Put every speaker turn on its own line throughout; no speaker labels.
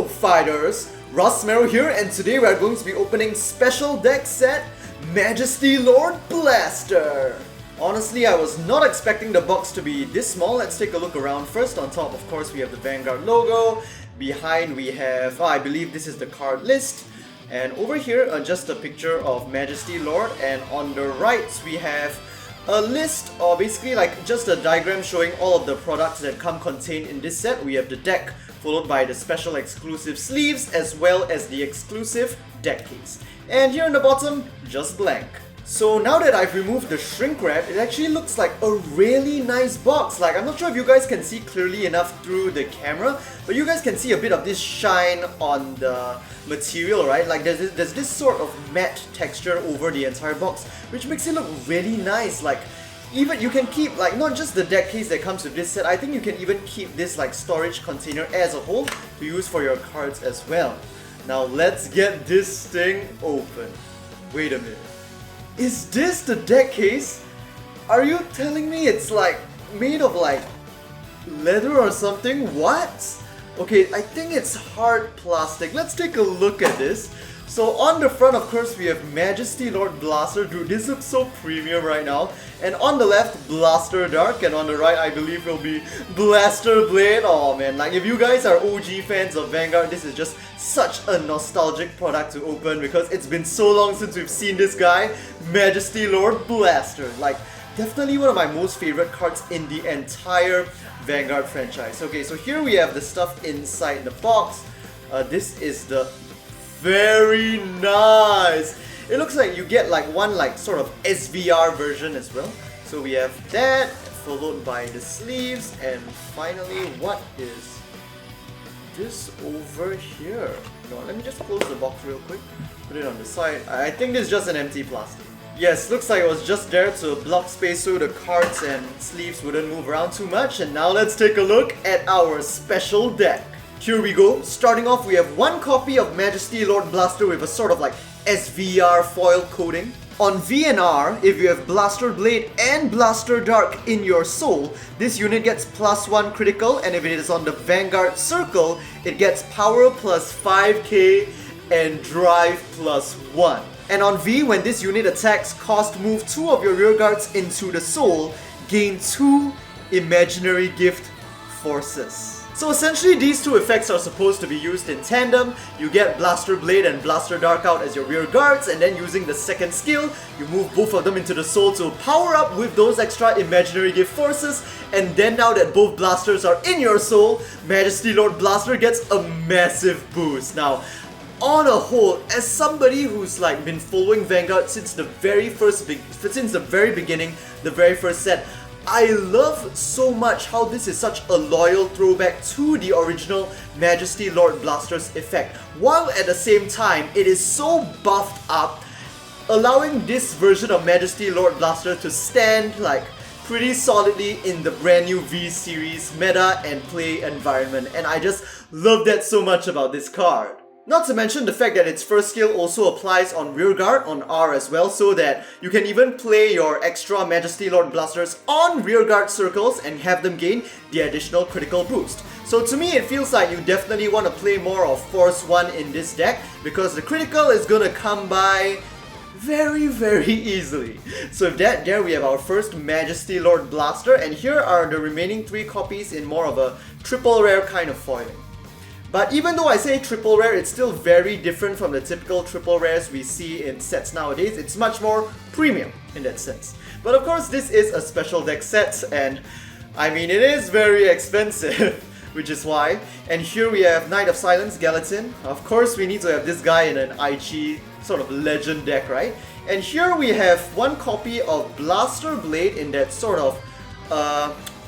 Hello fighters, Rossmero here, and today we are going to be opening special deck set Majesty Lord Blaster. Honestly, I was not expecting the box to be this small. Let's take a look around first. On top, of course, we have the Vanguard logo. Behind we have, I believe this is the card list. And over here, just a picture of Majesty Lord, and on the right we have a list, or basically like just a diagram showing all of the products that come contained in this set. We have the deck, followed by the special exclusive sleeves, as well as the exclusive deck case. And here in the bottom, just blank. So now that I've removed the shrink wrap, it actually looks like a really nice box. Like, I'm not sure if you guys can see clearly enough through the camera, but you guys can see a bit of this shine on the material, right? Like there's this sort of matte texture over the entire box, which makes it look really nice. Like, even you can keep, like, not just the deck case that comes with this set, I think you can even keep this like storage container as a whole to use for your cards as well. Now let's get this thing open. Wait a minute. Is this the deck case? Are you telling me it's like made of like leather or something? What? Okay, I think it's hard plastic. Let's take a look at this. So on the front, of course, we have Majesty Lord Blaster. Dude, this looks so premium right now. And on the left, Blaster Dark, and on the right, I believe will be Blaster Blade. Oh man, like if you guys are OG fans of Vanguard, this is just such a nostalgic product to open because it's been so long since we've seen this guy, Majesty Lord Blaster. Like, definitely one of my most favorite cards in the entire Vanguard franchise. Okay, so here we have the stuff inside the box. This is the very nice. It looks like you get like one like sort of SVR version as well. So we have that, followed by the sleeves, and finally, what is this over here? No, let me just close the box real quick. Put it on the side. I think this is just an empty plastic. Yes, looks like it was just there to block space so the cards and sleeves wouldn't move around too much. And now let's take a look at our special deck. Here we go. Starting off, we have one copy of Majesty Lord Blaster with a sort of like SVR foil coating. On V and R, if you have Blaster Blade and Blaster Dark in your soul, this unit gets +1 critical, and if it is on the Vanguard Circle, it gets power plus 5k and drive +1. And on V, when this unit attacks, move 2 of your rear guards into the soul, gain 2 imaginary gift forces. So essentially, these two effects are supposed to be used in tandem. You get Blaster Blade and Blaster Dark out as your rear guards, and then using the second skill, you move both of them into the soul to power up with those extra imaginary gift forces. And then now that both blasters are in your soul, Majesty Lord Blaster gets a massive boost. Now, on a whole, as somebody who's like been following Vanguard since the very beginning, the very first set, I love so much how this is such a loyal throwback to the original Majesty Lord Blaster's effect, while at the same time it is so buffed up, allowing this version of Majesty Lord Blaster to stand like pretty solidly in the brand new V Series meta and play environment, and I just love that so much about this card. Not to mention the fact that its first skill also applies on rearguard on R as well, so that you can even play your extra Majesty Lord Blasters on rearguard circles and have them gain the additional critical boost. So to me, it feels like you definitely want to play more of Force 1 in this deck, because the critical is gonna come by very easily. So with that, there we have our first Majesty Lord Blaster, and here are the remaining 3 copies in more of a triple rare kind of foiling. But even though I say triple rare, it's still very different from the typical triple rares we see in sets nowadays. It's much more premium in that sense. But of course, this is a special deck set, and I mean, it is very expensive, which is why. And here we have Knight of Silence, Gallatin. Of course, we need to have this guy in an IG sort of legend deck, right? And here we have one copy of Blaster Blade in that sort of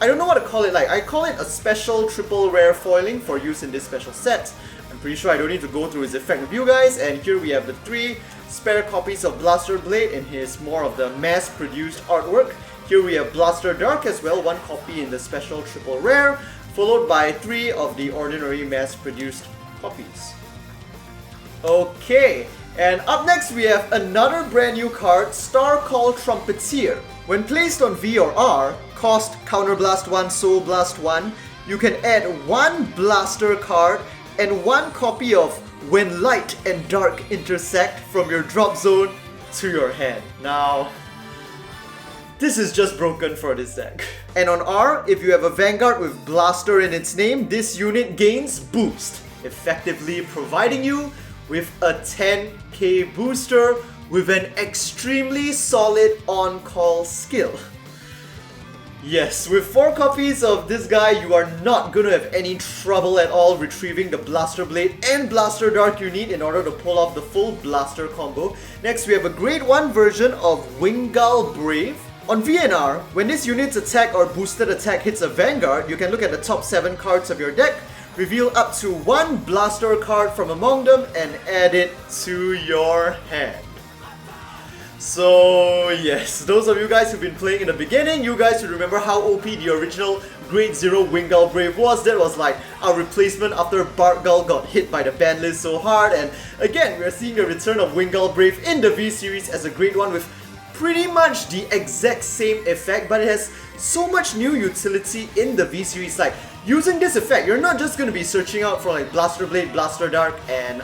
I don't know what to call it, like I call it a special triple rare foiling for use in this special set. I'm pretty sure I don't need to go through his effect with you guys. And here we have the 3 spare copies of Blaster Blade in his more of the mass-produced artwork. Here we have Blaster Dark as well, 1 copy in the special triple rare, followed by 3 of the ordinary mass-produced copies. Okay, and up next we have another brand new card, Star Call Trumpeteer. When placed on V or R, cost Counterblast 1, Soul Blast 1, you can add 1 blaster card and 1 copy of When Light and Dark Intersect from your drop zone to your hand. Now, this is just broken for this deck. And on R, if you have a Vanguard with Blaster in its name, this unit gains Boost, effectively providing you with a 10k booster with an extremely solid on-call skill. Yes, with 4 copies of this guy, you are not going to have any trouble at all retrieving the Blaster Blade and Blaster Dart you need in order to pull off the full Blaster combo. Next, we have a Grade 1 version of Vanguard Brave. On VNR, when this unit's attack or boosted attack hits a Vanguard, you can look at the top 7 cards of your deck, reveal up to 1 Blaster card from among them, and add it to your hand. So yes, those of you guys who've been playing in the beginning, you guys should remember how OP the original Grade 0 Vanguard Brave was. That was like our replacement after Bartgull got hit by the ban list so hard, and again, we're seeing the return of Vanguard Brave in the V Series as a Grade 1 with pretty much the exact same effect, but it has so much new utility in the V Series. Like, using this effect, you're not just going to be searching out for like Blaster Blade, Blaster Dart, and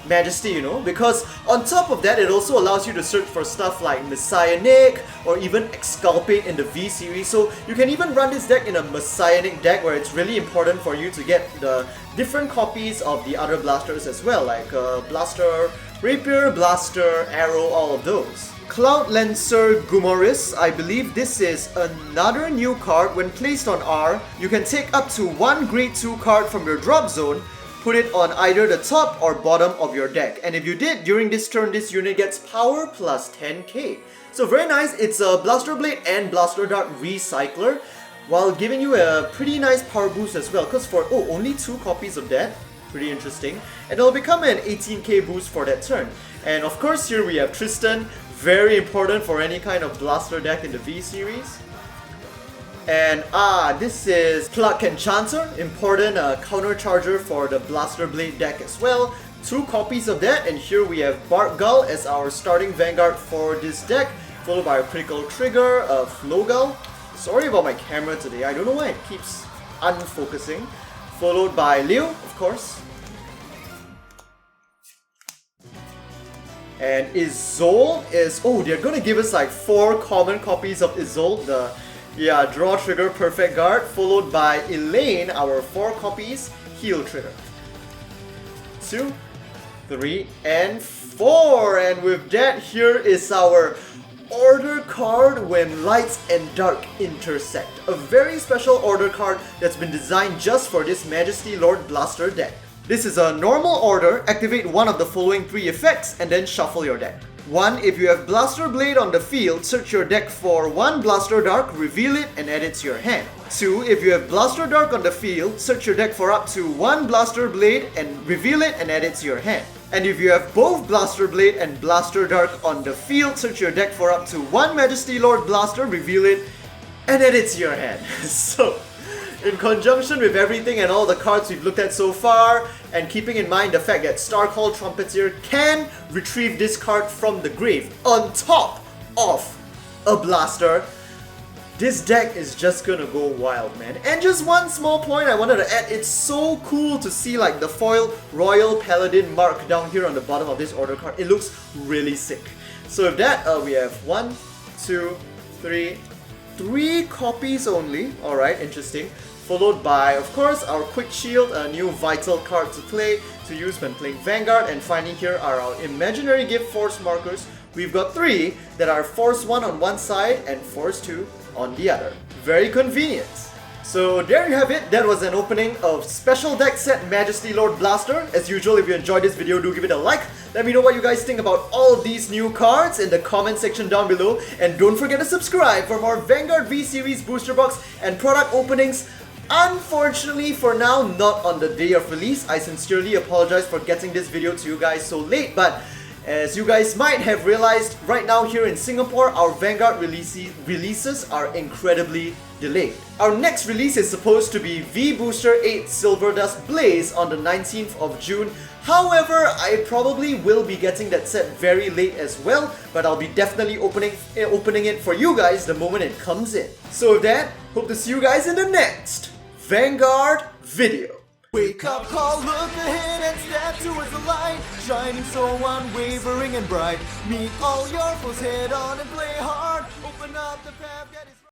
Majesty, you know, because on top of that, it also allows you to search for stuff like Messianic or even Exculpate in the V Series. So you can even run this deck in a Messianic deck where it's really important for you to get the different copies of the other blasters as well, like Blaster Rapier, Blaster, Arrow, all of those. Cloud Lancer Gumoris, I believe this is another new card. When placed on R, you can take up to 1 Grade 2 card from your drop zone, put it on either the top or bottom of your deck. And if you did, during this turn, this unit gets power plus 10k. So very nice, it's a Blaster Blade and Blaster Dart recycler, while giving you a pretty nice power boost as well, because for, only 2 copies of that, pretty interesting. And it'll become an 18k boost for that turn. And of course here we have Tristan, very important for any kind of Blaster deck in the V Series. And this is Pluck Enchanter, important counter charger for the Blaster Blade deck as well. 2 copies of that, and here we have Bartgull as our starting Vanguard for this deck, followed by a Critical Trigger of Flogull. Sorry about my camera today, I don't know why it keeps unfocusing. Followed by Leo, of course. And Isolde is, they're gonna give us like 4 common copies of Isolde, the Draw Trigger Perfect Guard, followed by Elaine, our 4 copies, Heal Trigger. 2, 3, and 4. And with that, here is our Order card When Lights and Dark Intersect. A very special order card that's been designed just for this Majesty Lord Blaster deck. This is a normal order. Activate one of the following 3 effects and then shuffle your deck. 1. If you have Blaster Blade on the field, search your deck for 1 Blaster Dark, reveal it, and add it to your hand. 2. If you have Blaster Dark on the field, search your deck for up to 1 Blaster Blade and reveal it and add it to your hand. And if you have both Blaster Blade and Blaster Dark on the field, search your deck for up to 1 Majesty Lord Blaster, reveal it, and add it to your hand. So, in conjunction with everything and all the cards we've looked at so far, and keeping in mind the fact that Starcall Trumpeter can retrieve this card from the grave on top of a Blaster, this deck is just gonna go wild, man. And just one small point I wanted to add, it's so cool to see like the foil Royal Paladin mark down here on the bottom of this order card. It looks really sick. So with that, we have 1, 2, 3 copies only. Alright, interesting. Followed by, of course, our Quick Shield, a new vital card to play, to use when playing Vanguard. And finally here are our Imaginary Gift Force markers. We've got 3 that are Force 1 on one side and Force 2 on the other. Very convenient. So there you have it. That was an opening of Special Deck Set Majesty Lord Blaster. As usual, if you enjoyed this video, do give it a like. Let me know what you guys think about all of these new cards in the comment section down below. And don't forget to subscribe for more Vanguard V Series booster box and product openings. Unfortunately, for now, not on the day of release. I sincerely apologize for getting this video to you guys so late, but as you guys might have realized, right now here in Singapore, our Vanguard releases are incredibly delayed. Our next release is supposed to be V-Booster 8 Silver Dust Blaze on the 19th of June. However, I probably will be getting that set very late as well, but I'll be definitely opening it for you guys the moment it comes in. So with that, hope to see you guys in the next Vanguard video. Wake up call, look ahead and step towards the light, shining so unwavering and bright. Meet all your foes head on and play hard. Open up the path.